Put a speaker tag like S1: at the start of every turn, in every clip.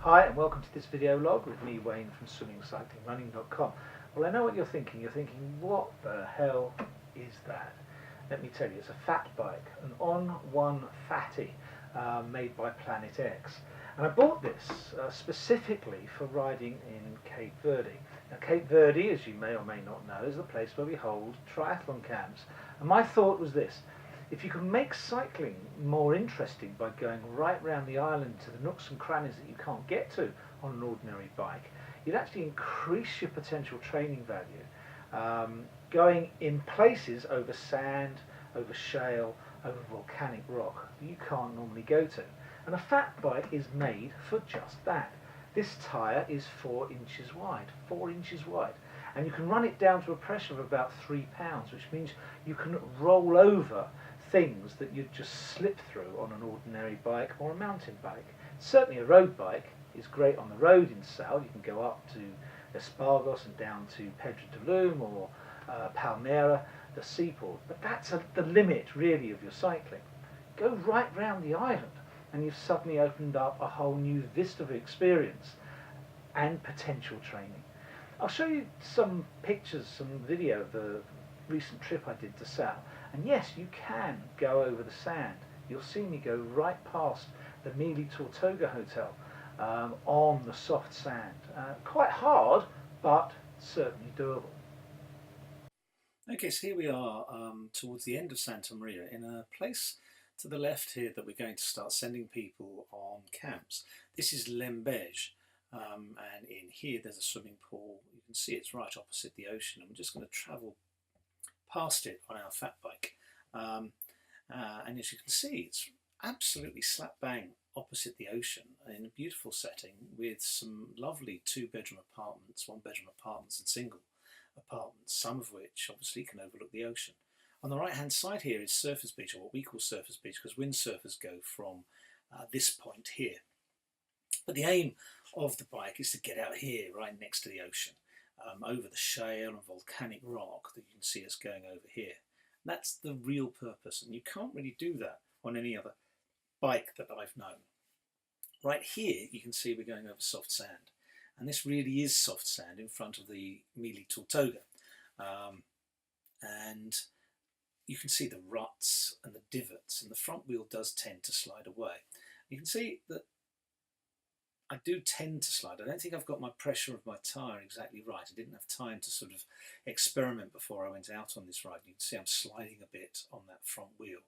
S1: Hi and welcome to this video log with me, Wayne, from swimmingcyclingrunning.com. Well, I know what you're thinking. You're thinking, what the hell is that? Let me tell you, it's a fat bike, an OnOneFatty made by Planet X. And I bought this specifically for riding in Cape Verde. Now, Cape Verde, as you may or may not know, is the place where we hold triathlon camps. And my thought was this: if you can make cycling more interesting by going right round the island to the nooks and crannies that you can't get to on an ordinary bike, you'd actually increase your potential training value. Going in places over sand, over shale, over volcanic rock that you can't normally go to. And a fat bike is made for just that. This tyre is 4 inches wide, and you can run it down to a pressure of about 3 pounds, which means you can roll over things that you'd just slip through on an ordinary bike or a mountain bike. Certainly a road bike is great on the road in Sal. You can go up to Espargos and down to Pedra de Lume or Palmeira, the seaport, but that's the limit really of your cycling. Go right round the island and you've suddenly opened up a whole new vista of experience and potential training. I'll show you some pictures, some video of the recent trip I did to Sal. And yes, you can go over the sand. You'll see me go right past the Meile Tortuga hotel on the soft sand. Quite hard, but certainly doable.
S2: Okay, so here we are towards the end of Santa Maria in a place to the left here that we're going to start sending people on camps. This is Lembege, and in here there's a swimming pool. You can see it's right opposite the ocean, and we're just going to travel past it on our fat bike. And as you can see, it's absolutely slap bang opposite the ocean in a beautiful setting with some lovely 2-bedroom apartments, 1-bedroom apartments and single apartments, some of which obviously can overlook the ocean. On the right hand side here is Surfers Beach, or what we call Surfers Beach, because windsurfers go from this point here. But the aim of the bike is to get out here right next to the ocean, over the shale and volcanic rock that you can see us going over here. And that's the real purpose, and you can't really do that on any other bike that I've known. Right here you can see we're going over soft sand, and this really is soft sand in front of the Meile Tortuga, and you can see the ruts and the divots, and the front wheel does tend to slide away. You can see that I do tend to slide. I don't think I've got my pressure of my tyre exactly right. I didn't have time to sort of experiment before I went out on this ride. You can see I'm sliding a bit on that front wheel,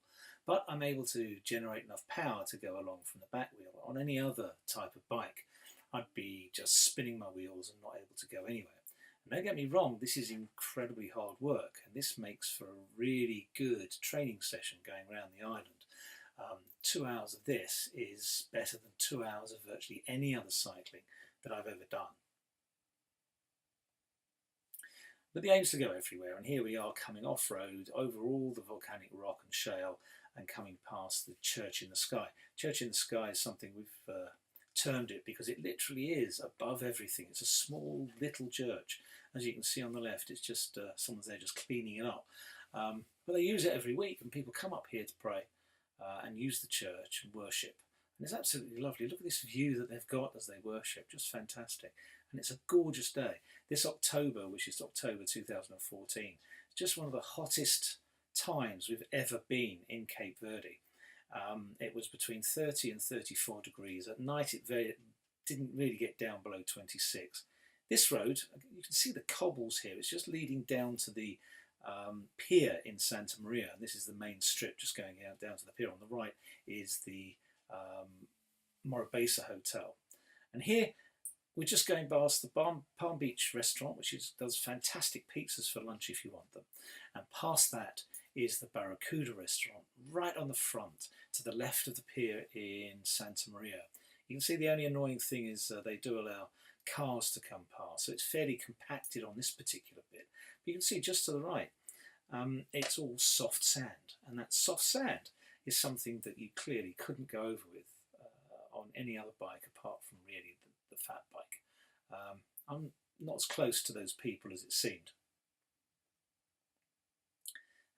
S2: but I'm able to generate enough power to go along from the back wheel. On any other type of bike, I'd be just spinning my wheels and not able to go anywhere. And don't get me wrong, this is incredibly hard work, and this makes for a really good training session going around the island. 2 hours of this is better than 2 hours of virtually any other cycling that I've ever done. But the aim is to go everywhere, and here we are coming off-road over all the volcanic rock and shale and coming past the church in the sky. Church in the sky is something we've termed it because it literally is above everything. It's a small little church. As you can see on the left, it's just someone's there just cleaning it up. But they use it every week, and people come up here to pray and use the church and worship. And it's absolutely lovely. Look at this view that they've got as they worship, just fantastic. And it's a gorgeous day. This October, which is October 2014, is just one of the hottest times we've ever been in Cape Verde. It was between 30 and 34 degrees. At night it didn't really get down below 26. This road, you can see the cobbles here, it's just leading down to the pier in Santa Maria, and this is the main strip just going out down to the pier. On the right is the Morabeza Hotel, and here we're just going past the Palm Beach restaurant, which does fantastic pizzas for lunch if you want them, and past that is the Barracuda restaurant right on the front to the left of the pier in Santa Maria. You can see the only annoying thing is they do allow cars to come past, so it's fairly compacted on this particular bit. But you can see just to the right, it's all soft sand, and that soft sand is something that you clearly couldn't go over with on any other bike apart from really the fat bike. I'm not as close to those people as it seemed.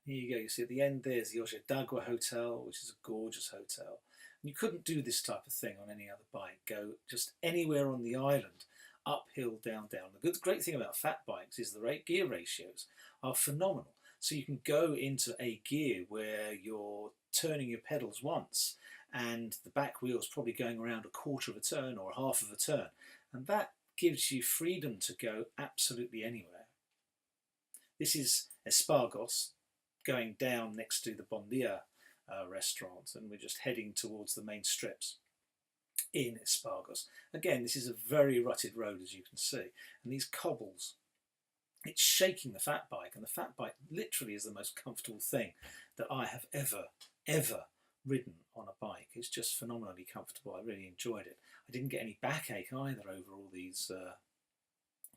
S2: Here you go, you see at the end there's the Oje d'Agua Hotel, which is a gorgeous hotel. You couldn't do this type of thing on any other bike. Go just anywhere on the island, uphill, down, down. The great thing about fat bikes is the gear ratios are phenomenal. So you can go into a gear where you're turning your pedals once and the back wheel's probably going around a quarter of a turn or half of a turn. And that gives you freedom to go absolutely anywhere. This is Espargos, going down next to the Bondia restaurant, and we're just heading towards the main strips in Espargos. Again, this is a very rutted road, as you can see, and these cobbles, it's shaking the fat bike, and the fat bike literally is the most comfortable thing that I have ever ridden on a bike. It's just phenomenally comfortable. I really enjoyed it. I didn't get any backache either over all these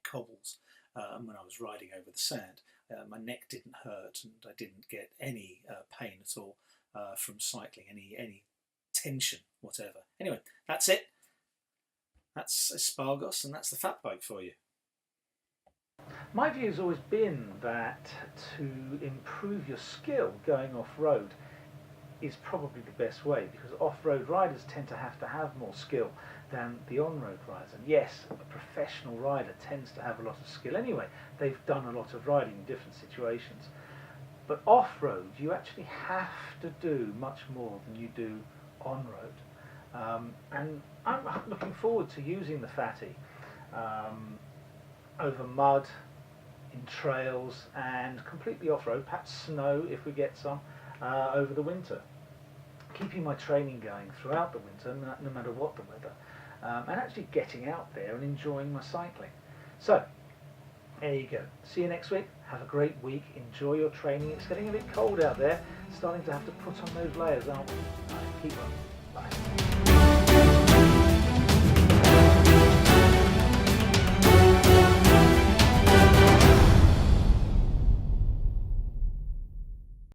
S2: cobbles when I was riding over the sand. My neck didn't hurt, and I didn't get any pain at all from cycling, any tension, whatever. Anyway, that's it. That's Espargos, and that's the fat bike for you.
S1: My view has always been that to improve your skill going off-road is probably the best way, because off-road riders tend to have more skill than the on-road riders. And yes, a professional rider tends to have a lot of skill anyway. They've done a lot of riding in different situations. But off-road, you actually have to do much more than you do on-road. And I'm looking forward to using the Fatty over mud, in trails, and completely off-road, perhaps snow if we get some, over the winter. Keeping my training going throughout the winter, no matter what the weather, and actually getting out there and enjoying my cycling. So, there you go. See you next week. Have a great week. Enjoy your training. It's getting a bit cold out there. Starting to have to put on those layers, aren't we? All right, keep on. Bye.